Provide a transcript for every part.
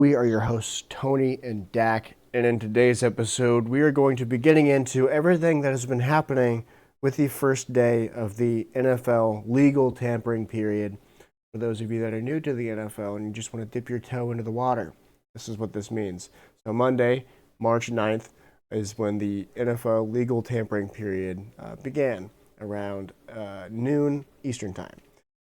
We are your hosts, Tony and Dak, and in today's episode, we are going to be getting into everything that has been happening with the first day of the NFL legal tampering period. For those of you that are new to the NFL and you just want to dip your toe into the water, this is what this means. So, Monday, March 9th, is when the NFL legal tampering period began around noon Eastern Time.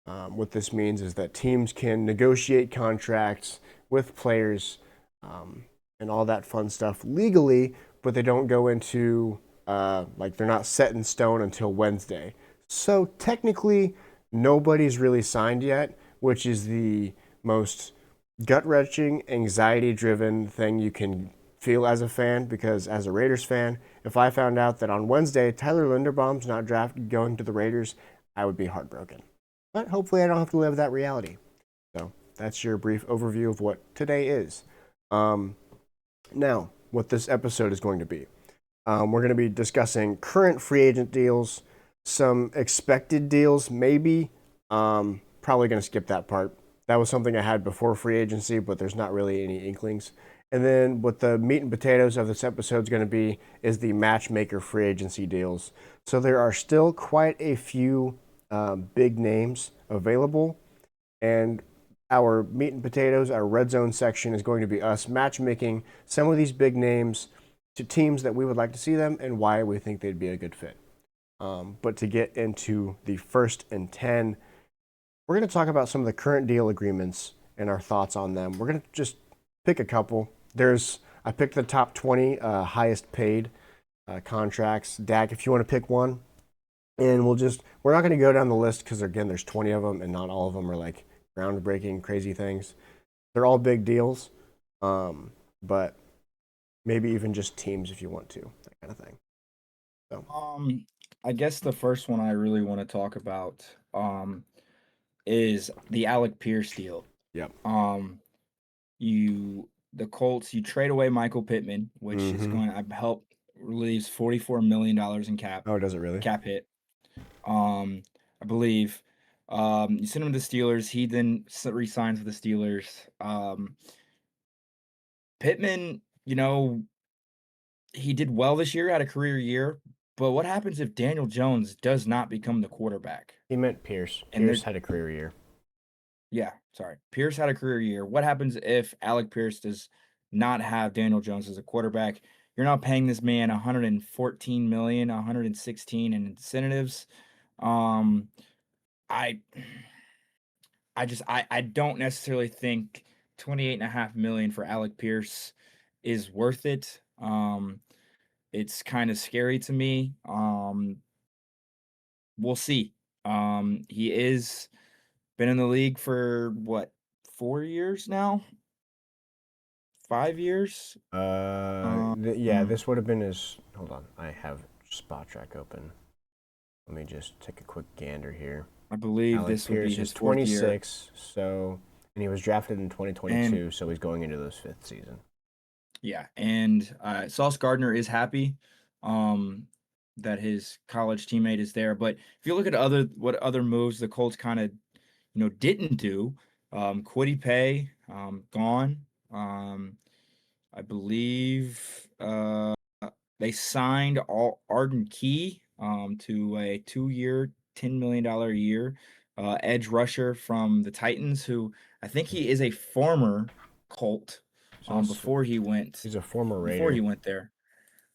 What this means is that teams can negotiate contracts with players and all that fun stuff legally, but they don't go into like they're not set in stone until Wednesday. So technically, nobody's really signed yet, which is the most gut wrenching, anxiety driven thing you can feel as a fan. Because as a Raiders fan, if I found out that on Wednesday Tyler Linderbaum's not drafted going to the Raiders, I would be heartbroken. But hopefully, I don't have to live that reality. So that's your brief overview of what today is. Um, Now, what this episode is going to be. We're going to be discussing current free agent deals, some expected deals, maybe. Probably going to skip that part. That was something I had before free agency, but there's not really any inklings. And then what the meat and potatoes of this episode is going to be is the matchmaker free agency deals. So there are still quite a few big names available. And our meat and potatoes, our red zone section is going to be us matchmaking some of these big names to teams that we would like to see them and why we think they'd be a good fit. But to get into the first and 10, we're going to talk about some of the current deal agreements and our thoughts on them. We're going to just pick a couple. I picked the top 20 highest paid contracts. Dak, if you want to pick one, and we're not going to go down the list because again, there's 20 of them, and not all of them are like groundbreaking, crazy things. They're all big deals, but maybe even just teams if you want to, that kind of thing. So, I guess the first one I really want to talk about is the Alec Pierce deal. yep. Um, the Colts, you trade away Michael Pittman, which is Mm-hmm. going to help relieves $44 million in Oh, does it really? cap hit. I believe. You send him to the Steelers. He then resigns with the Steelers. Pittman, he did well this year, had a career year. But what happens if Daniel Jones does not become the quarterback? He meant Pierce. And Pierce they're had a career year. Yeah, sorry. Pierce had a career year. What happens if Alec Pierce does not have Daniel Jones as a quarterback? You're not paying this man 114 million, 116 in incentives. Um, I I don't necessarily think 28.5 million for Alec Pierce is worth it. It's kind of scary to me. We'll see. He is been in the league for what, 4 years now? 5 years? Yeah, Um, this would have been his. Hold on, I have Spot Track open. Let me just take a quick gander here. I believe Alec this would be Pierce is his 4th year, 26, and he was drafted in and 2022, so he's going into his fifth season. yeah, and, Sauce Gardner is happy, um, that his college teammate is there, but if you look at what other moves the Colts kinda, didn't do, Kwity Paye, gone, I believe, they signed all Arden Key to a 2-year, $10 million a year edge rusher from the Titans, who I think he is a former Colt. He's also Before he went he's a former before he Raider. went there.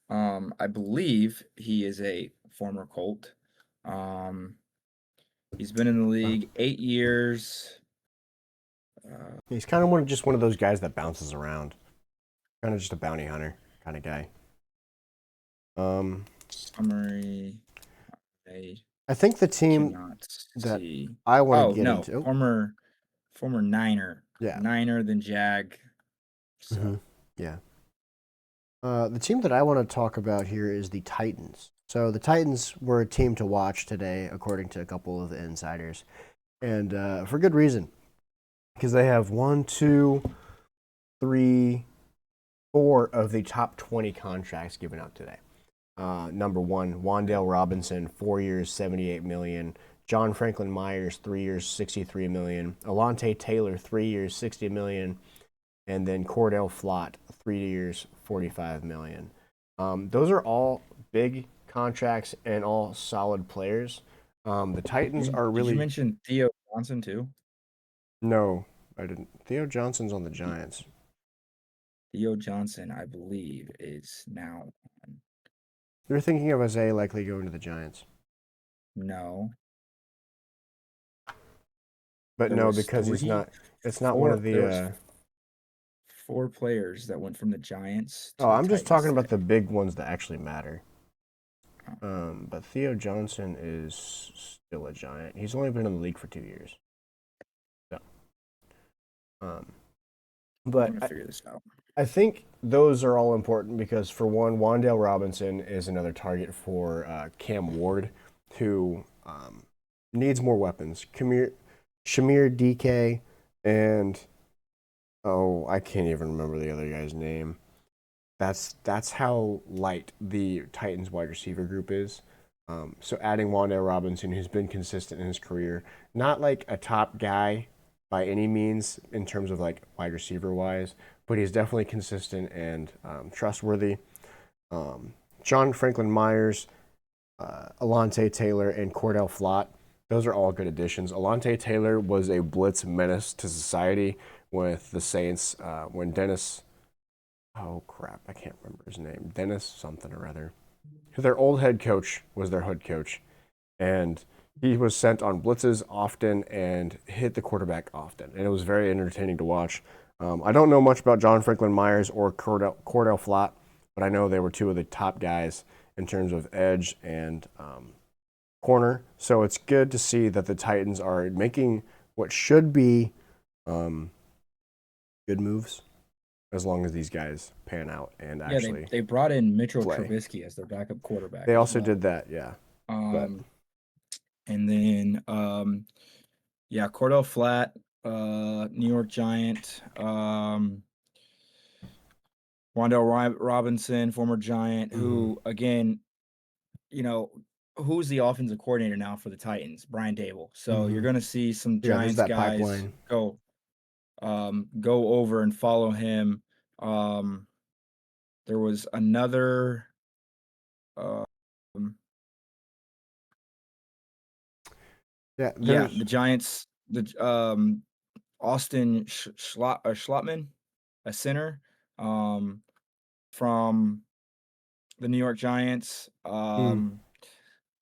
I believe he is a former Colt. Um, he's been in the Wow. league 8 years. Uh, He's kind of just one of those guys that bounces around. Kind of just a bounty hunter kind of guy. Um, Summary. I I think the team cannot that see. I want to Oh get no, into. Oh, former Niner, yeah. Niner then Jag. Hmm. So Yeah. The team that I want to talk about here is the Titans. So the Titans were a team to watch today, according to a couple of the insiders, and for good reason, because they have one, two, three, four of the top 20 contracts given out today. Number one, Wandale Robinson, 4 years, 78 million. John Franklin Myers, 3 years, 63 million. Alante Taylor, 3 years, 60 million. and then Cordell Flott, 3 years, 45 million. Those are all big contracts and all solid players. The Titans are Did you really mention Theo Johnson too? no, I didn't. Theo Johnson's on the Giants. Theo Johnson, I believe, is now on. You're thinking of Isaiah likely going to the Giants, No, but there no, was because he's three, not. It's not one four. of There was the. four players that went from the Giants Oh, to the I'm just Titans talking about today. the big ones that actually matter. Oh, But Theo Johnson is still a Giant. He's only been in the league for 2 years. So, um, I'm but gonna figure this out. I think those are all important because, for one, Wandale Robinson is another target for Cam Ward, who needs more weapons. Shamir DK and oh, I can't even remember the other guy's name. That's how light the Titans wide receiver group is. So adding Wandale Robinson, who's been consistent in his career, not like a top guy by any means in terms of like wide receiver wise, but he's definitely consistent and trustworthy. John Franklin Myers, Alante Taylor, and Cordell Flott. Those are all good additions. Alante Taylor was a blitz menace to society with the Saints when Dennis. Oh crap, I can't remember his name. Dennis something or other. Their old head coach was their head coach, and he was sent on blitzes often and hit the quarterback often, and it was very entertaining to watch. I don't know much about John Franklin Myers or Cordell Flott, but I know they were two of the top guys in terms of edge and corner. So it's good to see that the Titans are making what should be um, good moves as long as these guys pan out and Yeah, actually they brought in Mitchell play. Trubisky as their backup quarterback They as also well. did that, yeah. But Um, and then yeah, Cordell Flat, New York Giant, Wandale Robinson, former Giant, mhm. who again, you know, who's the offensive coordinator now for the Titans? Brian Dable. So you're Mhm. gonna see some Yeah, there's Giants that guys pipeline. go over and follow him. Um, there was another um Yeah, yeah, there's the Giants, the Austin Schlottman, a center, um, from the New York Giants. mm.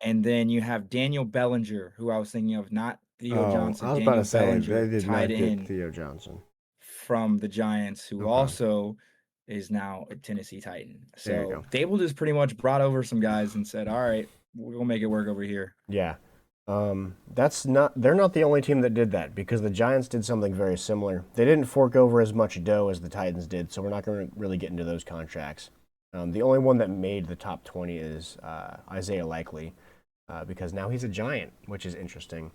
And then you have Daniel Bellinger, who I was thinking of, not Theo Oh, I Johnson. was about Daniel to say they Bellinger, did tied not get in Theo Johnson. from the Giants, who Okay, also is now a Tennessee Titan. there you So go. Dable just pretty much brought over some guys and said, "All right, we'll make it work over here." Yeah. That's not they're not the only team that did that because the Giants did something very similar. They didn't fork over as much dough as the Titans did, so we're not going to really get into those contracts. The only one that made the top 20 is Isaiah Likely because now he's a Giant, which is interesting.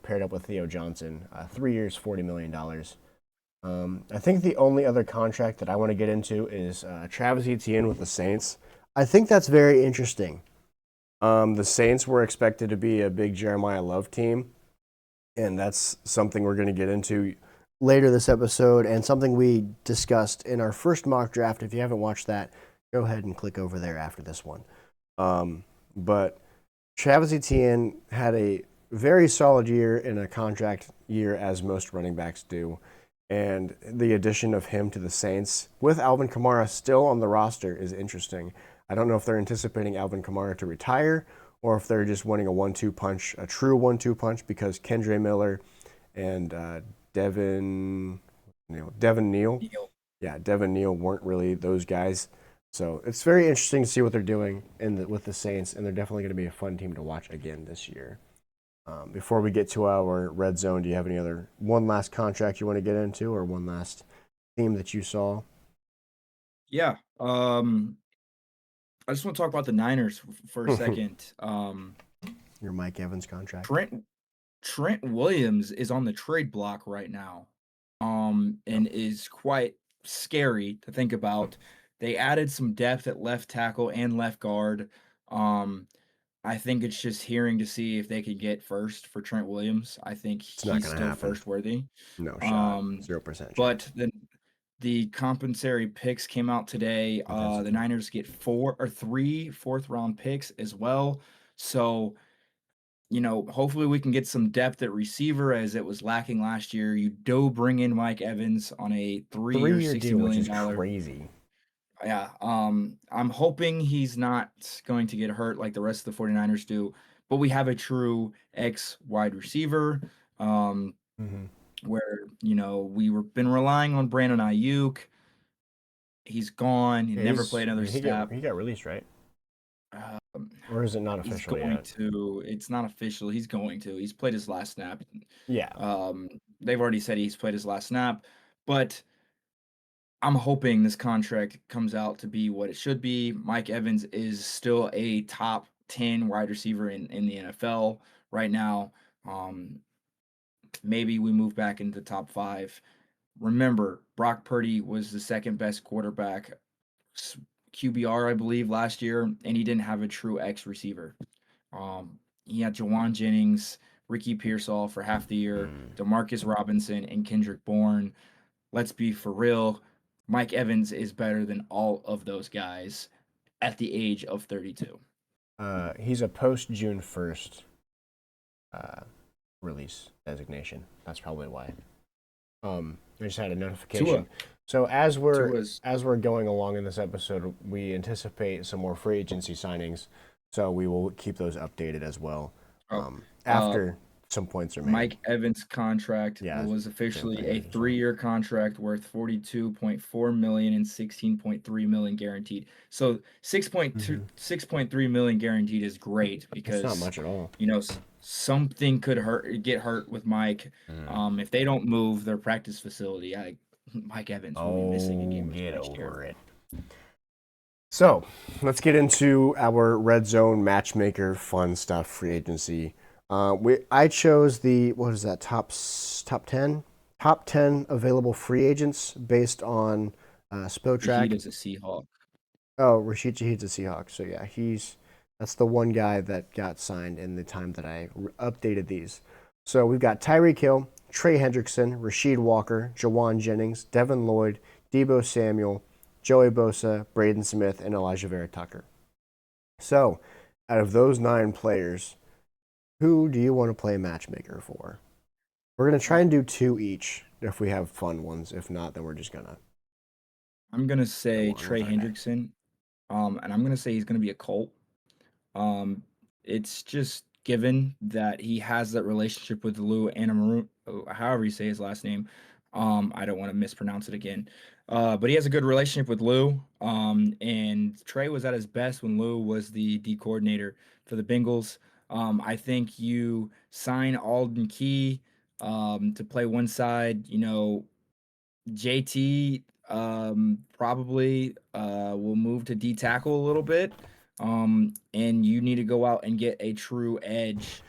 Paired up with Theo Johnson, 3 years, $40 million. I think the only other contract that I want to get into is Travis Etienne with the Saints. I think that's very interesting. The Saints were expected to be a big Jeremiah Love team, and that's something we're going to get into later this episode and something we discussed in our first mock draft. If you haven't watched that, go ahead and click over there after this one. But Travis Etienne had a very solid year in a contract year, as most running backs do. And the addition of him to the Saints with Alvin Kamara still on the roster is interesting. I don't know if they're anticipating Alvin Kamara to retire or if they're just wanting a 1-2 punch, a true 1-2 punch, because Kendre Miller and Devin Neal, Neil. yeah, Devin Neal weren't really those guys. So it's very interesting to see what they're doing with the Saints, and they're definitely going to be a fun team to watch again this year. Before we get to our red zone, do you have any other one last contract you want to get into, or one last theme that you saw? Yeah. I just want to talk about the Niners for a Your second. Mike Evans contract. Trent Trent Williams is on the trade block right now, Yep. and is quite scary to think about. They added some depth at left tackle and left guard. Um, I think it's just hearing to see if they could get first for Trent Williams. I think It's not he's going to still happen. first worthy. No shot. Um, 0% chance. but the compensatory picks came out today. The Niners get 3 fourth-round picks as well. So, hopefully we can get some depth at receiver as it was lacking last year. You do bring in Mike Evans on a 3-year, Three-year $60 deal, which is million. crazy. Yeah, I'm hoping he's not going to get hurt like the rest of the 49ers do, but we have a true X wide receiver, Mm-hmm. where, we were been relying on Brandon Ayuk. He's gone. He Yeah, never played I another mean, snap. he got released, right? Um, Or is it not he's official going yet? to. It's not official. He's going to. He's played his last snap. Yeah. They've already said he's played his last snap, but I'm hoping this contract comes out to be what it should be. Mike Evans is still a top 10 wide receiver in the NFL right now. Um, Maybe we move back into the top 5. Remember, Brock Purdy was the second best quarterback QBR, I believe, last year, and he didn't have a true X receiver. He had Jawan Jennings, Ricky Pearsall for half the year, Demarcus Robinson, and Kendrick Bourne. Let's be for real. Mike Evans is better than all of those guys at the age of 32. He's a post June 1st release designation. That's probably why. I just had a notification. Tua. So as Tua's we're going along in this episode, we anticipate some more free agency signings. So we will keep those updated as well. After some points are made. Mike Evans' contract Yeah, was officially same a thing as well. 3-year contract worth $42.4 million and $16.3 million guaranteed. So 6.3 million guaranteed is great because It's not much at all. something could get hurt with Mike. If they don't move their practice facility, Mike Evans will be missing a game Get next year. over it. So let's get into our red zone matchmaker fun stuff. Free agency. I chose the top 10 available free agents based on Spotrac. He is a Seahawk. Oh, Rashid Shaheed's a Seahawk. So yeah, that's the one guy that got signed in the time that I updated these. So we've got Tyreek Hill, Trey Hendrickson, Rasheed Walker, Jawan Jennings, Devin Lloyd, Deebo Samuel, Joey Bosa, Braden Smith, and Elijah Vera Tucker. So out of those 9 players, who do you want to play matchmaker for? We're going to try and do 2 each if we have fun ones. If not, then we're just going to. I'm going to say on Trey with our day. Hendrickson. And I'm going to say he's going to be a Colt. It's just given that he has that relationship with Lou Anarumo, however you say his last name. I don't want to mispronounce it again. But he has a good relationship with Lou. And Trey was at his best when Lou was the D coordinator for the Bengals. I think you sign Alden Key to play one side. JT probably will move to D tackle a little bit. And you need to go out and get a true edge.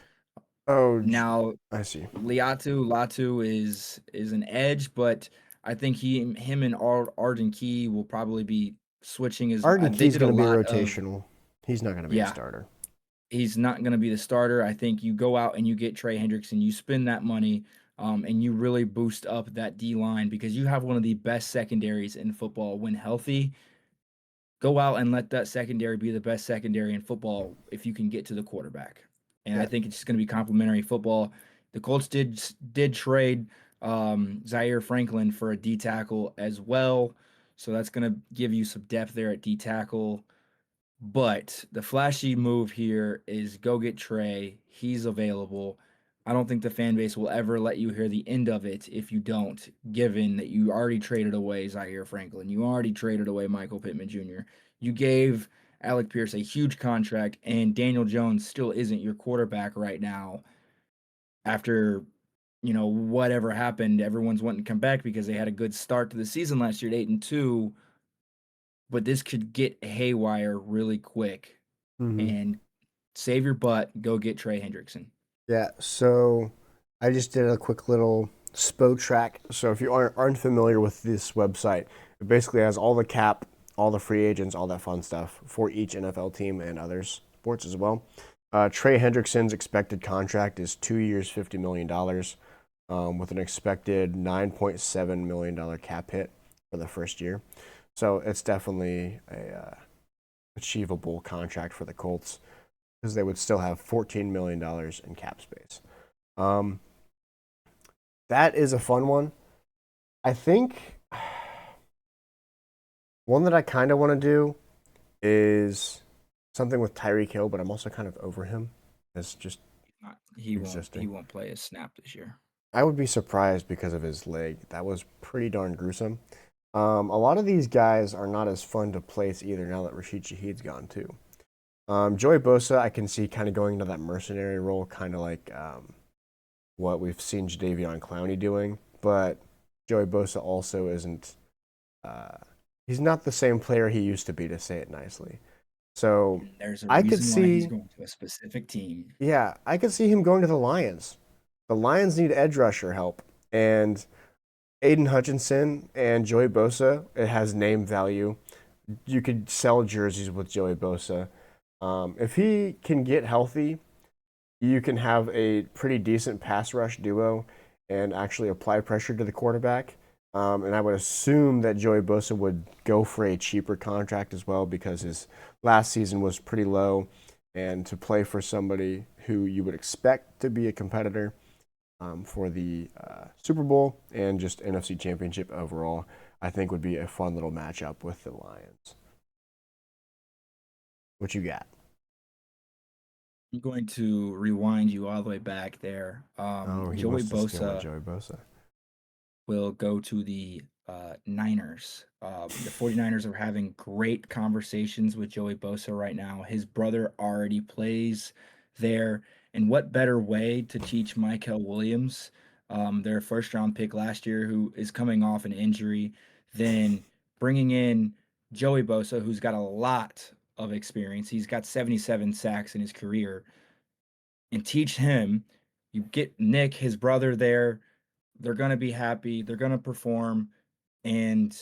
Oh, Now, I see. Latu is an edge, but I think him and Arden Key will probably be switching his. Arden They Key's did a going to be lot of rotational. He's not going to be a yeah. starter. He's not going to be the starter. I think you go out and you get Trey Hendrickson, you spend that money, and you really boost up that D line because you have one of the best secondaries in football when healthy. Go out and let that secondary be the best secondary in football if you can get to the quarterback. And I Yeah. think it's just going to be complementary football. The Colts did trade Zaire Franklin for a D tackle as well, so that's going to give you some depth there at D tackle. But the flashy move here is go get Trey. He's available. I don't think the fan base will ever let you hear the end of it if you don't, given that you already traded away Zaire Franklin. You already traded away Michael Pittman Jr. You gave Alec Pierce a huge contract, and Daniel Jones still isn't your quarterback right now. After, whatever happened, everyone's wanting to come back because they had a good start to the season last year at 8-2. But this could get haywire really quick. And save your butt. Go get Trey Hendrickson. Yeah, so I just did a quick little Spotrac. So if you aren't familiar with this website, it basically has all the cap, all the free agents, all that fun stuff for each NFL team and other sports as well. Trey Hendrickson's expected contract is 2 years, $50 million, with an expected $9.7 million cap hit for the first year. So it's definitely a achievable contract for the Colts because they would still have $14 million in cap space. Um, that is a fun one. I think one that I kind of want to do is something with Tyreek Hill, but I'm also kind of over him as just He won't. He existing. won't play a snap this year. I would be surprised because of his leg. That was pretty darn gruesome. A lot of these guys are not as fun to place either now that Rashid Shaheed's gone too. Joey Bosa, I can see kind of going into that mercenary role, kind of like what we've seen Jadeveon Clowney doing. But Joey Bosa also isn't. Uh, he's not the same player he used to be, to say it nicely. So And there's a I could reason why he's see, going to a specific team. yeah, I could see him going to the Lions. The Lions need edge rusher help, and Aiden Hutchinson and Joey Bosa, it has name value. You could sell jerseys with Joey Bosa. If he can get healthy, you can have a pretty decent pass rush duo and actually apply pressure to the quarterback. And I would assume that Joey Bosa would go for a cheaper contract as well because his last season was pretty low. And to play for somebody who you would expect to be a competitor for the Super Bowl and just NFC Championship overall, I think would be a fun little matchup with the Lions. What you got? I'm going to rewind you all the way back there. Oh, he Joey wants to steal my Bosa Joey Bosa. will go to the Niners. The 49ers are having great conversations with Joey Bosa right now. His brother already plays there. And what better way to teach Michael Williams, their first round pick last year, who is coming off an injury, than bringing in Joey Bosa, who's got a lot of experience. He's got 77 sacks in his career, and teach him. You get Nick, his brother, there. They're going to be happy. They're going to perform. And,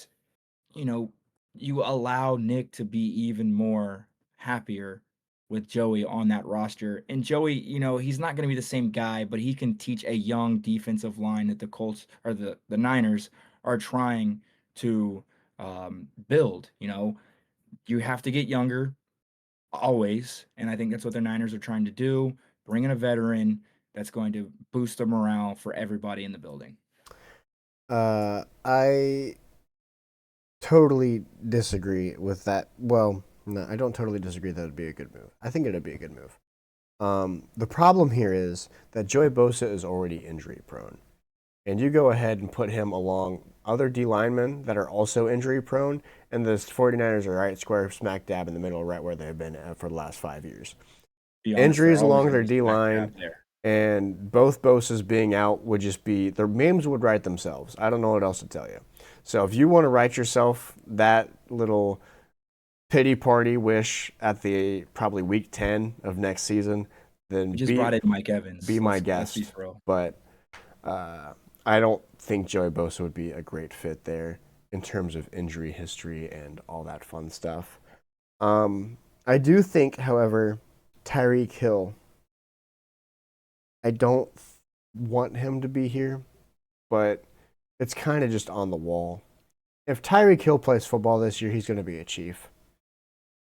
you know, you allow Nick to be even more happier with Joey on that roster. And Joey, he's not going to be the same guy, but he can teach a young defensive line that the Colts or the Niners are trying to build. You have to get younger always. And I think that's what the Niners are trying to do. Bring in a veteran that's going to boost the morale for everybody in the building. I totally disagree with that. Well, no, I don't totally disagree that it'd be a good move. I think it'd be a good move. The problem here is that Joey Bosa is already injury prone. And you go ahead and put him along other D linemen that are also injury prone, and the 49ers are right square smack dab in the middle, right where they've been at for the last 5 years. Be honest, they're Injuries always along going their to be D smack line dab there. and both Bosa's being out would just be their names would write themselves. I don't know what else to tell you. So if you want to write yourself that little pity party wish at the probably week 10 of next season, then We just brought in Mike Evans. be my Let's be guest. for real. But I don't think Joey Bosa would be a great fit there in terms of injury history and all that fun stuff. I do think, however, Tyreek Hill, I don't want him to be here, but it's kind of just on the wall. If Tyreek Hill plays football this year, he's going to be a Chief.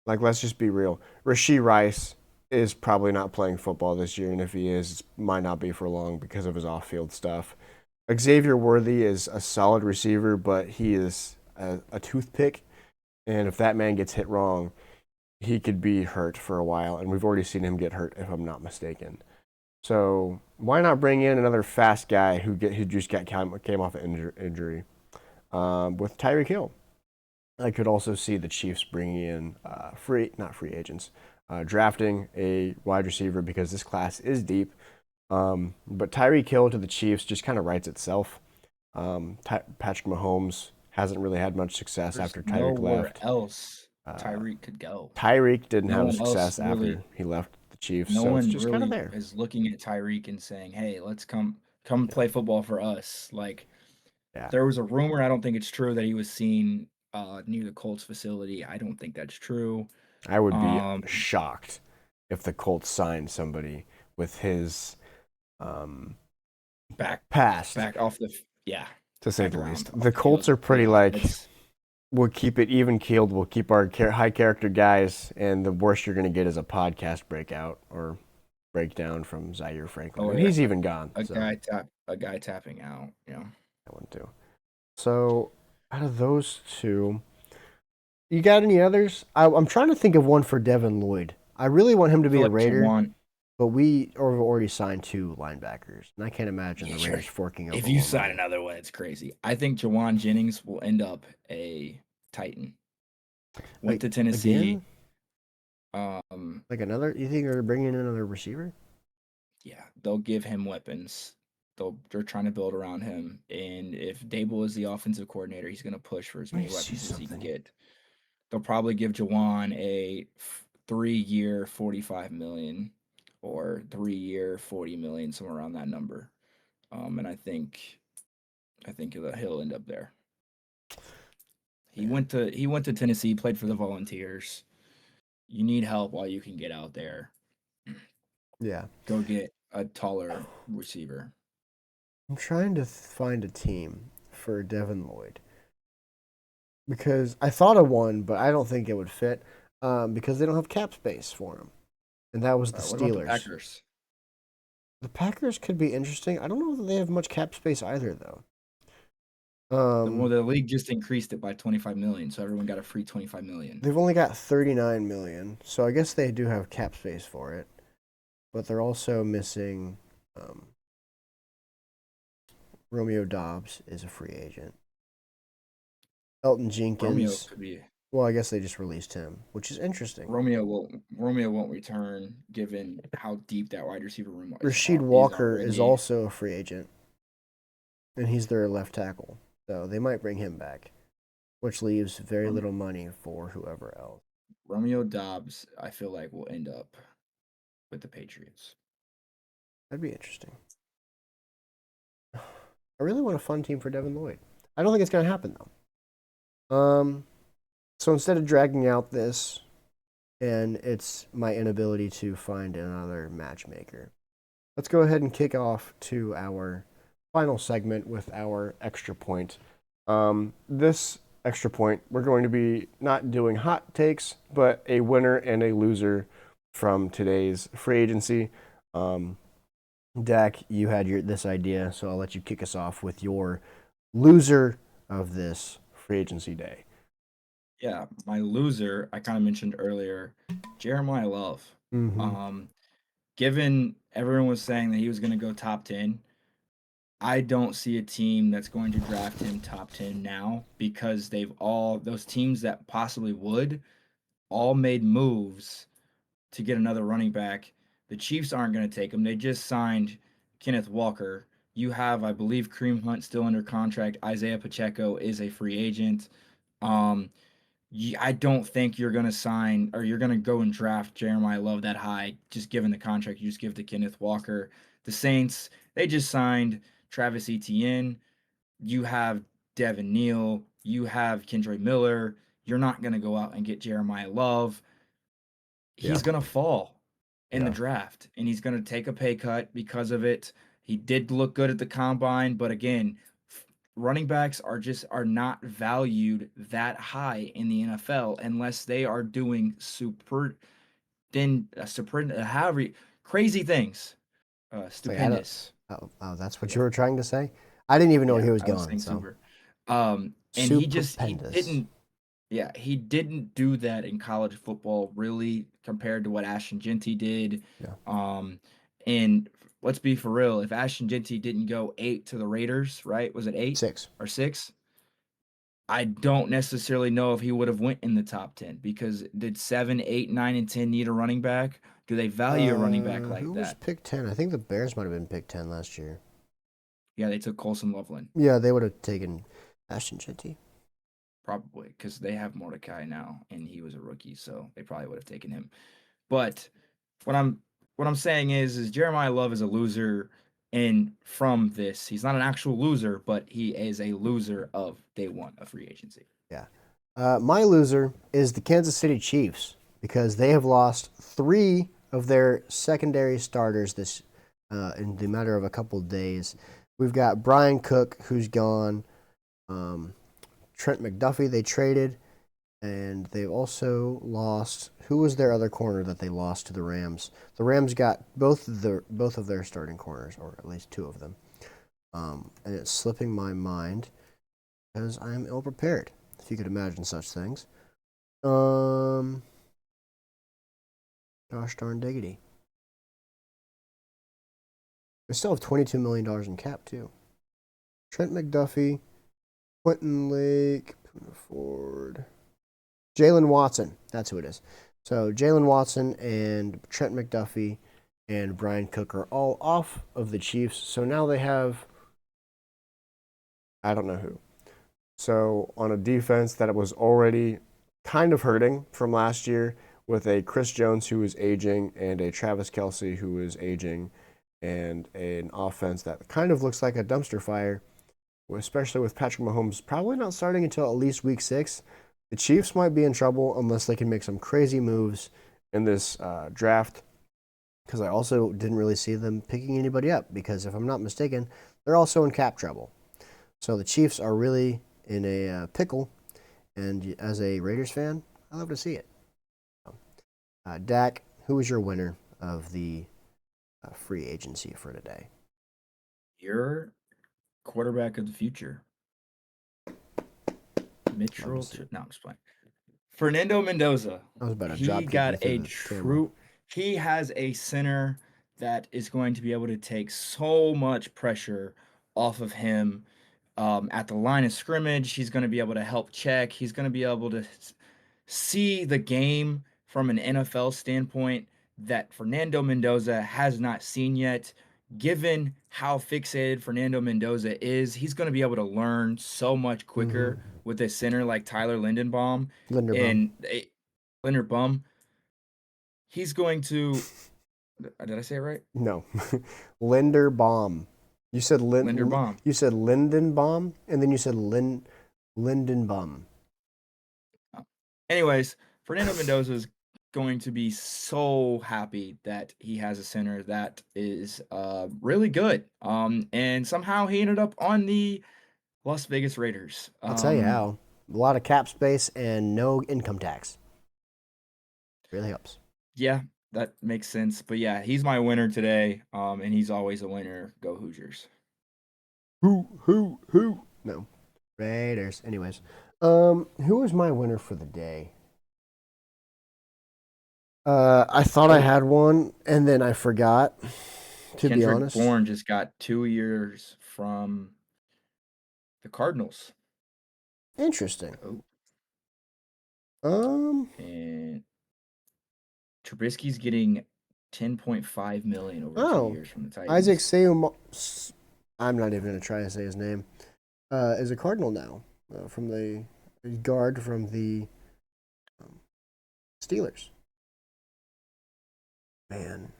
Like, let's just be real. Rashee Rice is probably not playing football this year, and if he is, it might not be for long because of his off-field stuff. Xavier Worthy is a solid receiver, but he is a toothpick, and if that man gets hit wrong, he could be hurt for a while, and we've already seen him get hurt, if I'm not mistaken. So why not bring in another fast guy who just came off an injury with Tyreek Hill? I could also see the Chiefs bringing in not free agents, drafting a wide receiver because this class is deep. But Tyreek Hill to the Chiefs just kind of writes itself. Patrick Mahomes hasn't really had much success There's after Tyreek nowhere left. else Tyreek could go. Tyreek didn't No have one else success really. after he left the Chiefs, No so it's one just kind of really there. is looking at Tyreek and saying, "Hey, let's come Yeah, play football for us." Like yeah. there was a rumor. I don't think it's true that he was seen near the Colts facility. I don't think that's true. I would be Um, shocked if the Colts signed somebody with his um, back past, back off the yeah to say the background least. off The the Colts field. are pretty Yeah, like that's we'll keep it even keeled. We'll keep our high character guys, and the worst you're going to get is a podcast breakout or breakdown from Zaire Franklin, Oh and yeah, he's even gone. So a guy tapping out. that one too. So out of those two, you got any others? I'm trying to think of one for Devin Lloyd. I really want him to I be feel a like Raider, Jawan. but we have already signed 2 linebackers, and I can't imagine the Yeah, Raiders forking if over you more sign money. another one, it's crazy. I think Jawan Jennings will end up a Titan. Went Like to Tennessee. again, Um, like another. You think they're bringing in another receiver? yeah, they'll give him weapons. They're trying to build around him, and if Dable is the offensive coordinator, he's going to push for as Let me many see weapons as he can something. get. They'll probably give Jawan a 3-year, 45 million, or 3-year, 40 million, somewhere around that number. And I think he'll end up there. Man. He went to Tennessee, played for the Volunteers. You need help while you can get out there. Yeah. Go get a taller receiver. I'm trying to find a team for Devin Lloyd because I thought of one, but I don't think it would fit because they don't have cap space for him, and that was the What about the Steelers. Packers? The Packers could be interesting. I don't know that they have much cap space either, though. The league just increased it by 25 million, so everyone got a free 25 million. They've only got 39 million, so I guess they do have cap space for it, but they're also missing. Romeo Dobbs is a free agent. Elton Romeo Jenkins. could be Well, I guess they just released him, which is interesting. Romeo won't return given how deep that wide receiver room Rasheed is Walker is already. also a free agent, and he's their left tackle. So they might bring him back, which leaves very Rom- little money for whoever else. Romeo Dobbs, I feel like will end up with the Patriots. That'd be interesting. I really want a fun team for Devin Lloyd. I don't think it's going to happen, though. So instead of dragging out this, and it's my inability to find another matchmaker, let's go ahead and kick off to our final segment with our extra point. This extra point, we're going to be not doing hot takes, but a winner and a loser from today's free agency. Dak, you had this idea, so I'll let you kick us off with your loser of this free agency day. Yeah, my loser, I kind of mentioned earlier, Jeremiah Love. Mm-hmm. Um, Given everyone was saying that he was going to go top 10, I don't see a team that's going to draft him top 10 now because those teams that possibly would all made moves to get another running back. The Chiefs aren't going to take him. They just signed Kenneth Walker. You have, I believe, Kareem Hunt still under contract. Isaiah Pacheco is a free agent. Um, I don't think you're going to sign or you're going to go and draft Jeremiah Love that high, just given the contract you just give to Kenneth Walker. The Saints, they just signed Travis Etienne. You have Devin Neal. You have Kendra Miller. You're not going to go out and get Jeremiah Love. Yeah. He's going to fall in the Yeah. draft and he's going to take a pay cut because of it. He did look good at the combine, but again, running backs are not valued that high in the NFL unless they are doing however crazy things, It's like I don't. stupendous. Oh, that's what Yeah, you were trying to say. I didn't even know yeah, he was I was gone. saying So super. And he superpendous. didn't. Yeah, he didn't do that in college football really compared to what Ashton Genty did. Yeah. And let's be for real, if Ashton Genty didn't go 8 to the Raiders, right? Was it 8 6. or 6? I don't necessarily know if he would have went in the top 10 because did 7, 8, 9, and 10 need a running back? Do they value a running back like Who was that? pick 10? I think the Bears might have been pick 10 last year. Yeah, they took Colson Loveland Yeah, they would have taken Ashton Shetty. probably because they have Mordecai now and he was a rookie, so they probably would have taken him. But what I'm saying is Jeremiah Love is a loser and from this, he's not an actual loser, but he is a loser of day one of free agency. Yeah. My loser is the Kansas City Chiefs because they have lost 3 of their secondary starters this in the matter of a couple of days. We've got Brian Cook, who's gone. Trent McDuffie they traded, and they also lost. Who was their other corner that they lost to the Rams? The Rams got both of their starting corners, or at least two of them. And it's slipping my mind because I am ill prepared. If you could imagine such things. Gosh darn diggity. They still have $22 million in cap too. Trent McDuffie, Quentin Lake, Poona Ford, Jalen Watson. That's who it is. So Jalen Watson and Trent McDuffie and Brian Cook are all off of the Chiefs. So now they have, I don't know who. So on a defense that was already kind of hurting from last year, with a Chris Jones who is aging and a Travis Kelce who is aging, and an offense that kind of looks like a dumpster fire, especially with Patrick Mahomes probably not starting until at least week 6. The Chiefs might be in trouble unless they can make some crazy moves in this draft, because I also didn't really see them picking anybody up, because if I'm not mistaken, they're also in cap trouble. So the Chiefs are really in a pickle, and as a Raiders fan, I love to see it. Dak, who is your winner of the free agency for today? Your quarterback of the future, Mitchell. No, I'm just playing. Fernando Mendoza. I was about to He drop kick got you through a the camera. true. He has a center that is going to be able to take so much pressure off of him at the line of scrimmage. He's going to be able to help check. He's going to be able to see the game from an NFL standpoint that Fernando Mendoza has not seen yet. Given how fixated Fernando Mendoza is, he's going to be able to learn so much quicker with a center like Tyler Linderbaum. Linderbaum. He's going to. Did I say it right? No, Linderbaum. You said Linderbaum. You said Lindenbaum, and then you said Lindenbaum. Anyways, Fernando Mendoza is going to be so happy that he has a center that is really good. And somehow he ended up on the Las Vegas Raiders. I'll tell you how. A lot of cap space and no income tax. Really helps. Yeah, that makes sense. But yeah, he's my winner today. And he's always a winner. Go Hoosiers. Who? No. Raiders. Anyways. Who was my winner for the day? I thought I had one, and then I forgot, to be honest. Kendrick Bourne just got 2 years from the Cardinals. Interesting. And Trubisky's getting $10.5 million over 2 years from the Titans. Isaac Seumalo, I'm not even going to try to say his name, is a Cardinal now, from the guard from the Steelers. Man.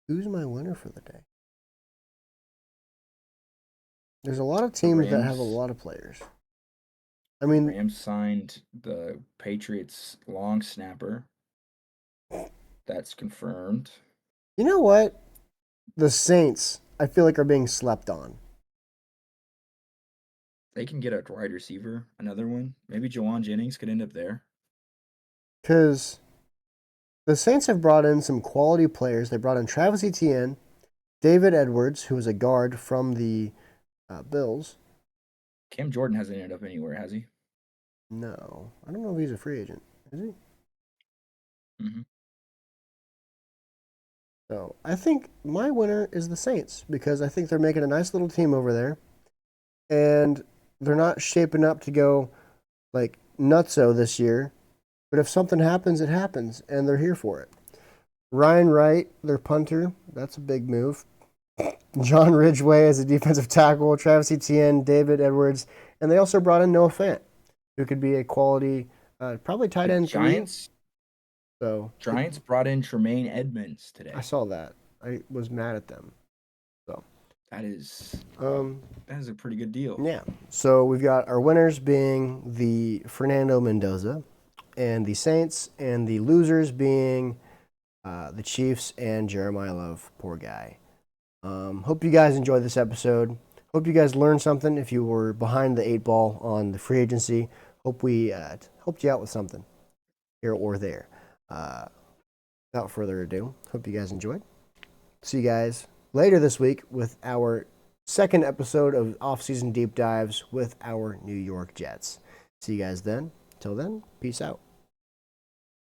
Who's my winner for the day? There's a lot of teams that have a lot of players. I mean, Rams signed the Patriots long snapper. That's confirmed. You know what? The Saints, I feel like, are being slept on. They can get a wide receiver, another one. Maybe Jawan Jennings could end up there. Because the Saints have brought in some quality players. They brought in Travis Etienne, David Edwards, who is a guard from the Bills. Cam Jordan hasn't ended up anywhere, has he? No. I don't know if he's a free agent. Is he? Mm-hmm. So I think my winner is the Saints, because I think they're making a nice little team over there. And they're not shaping up to go like nutso this year. But if something happens, it happens, and they're here for it. Ryan Wright, their punter, that's a big move. John Ridgeway as a defensive tackle, Travis Etienne, David Edwards, and they also brought in Noah Fant, who could be a quality, probably tight end. Giants Giants brought in Tremaine Edmonds today. I saw that. I was mad at them. So that is a pretty good deal. Yeah. So we've got our winners being the Fernando Mendoza and the Saints, and the losers being the Chiefs and Jeremiah Love. Poor guy. Hope you guys enjoyed this episode. Hope you guys learned something. If you were behind the 8 ball on the free agency, hope we helped you out with something here or there. Without further ado, hope you guys enjoyed. See you guys later this week with our second episode of off-season deep dives with our New York Jets. See you guys then. Till then, peace out.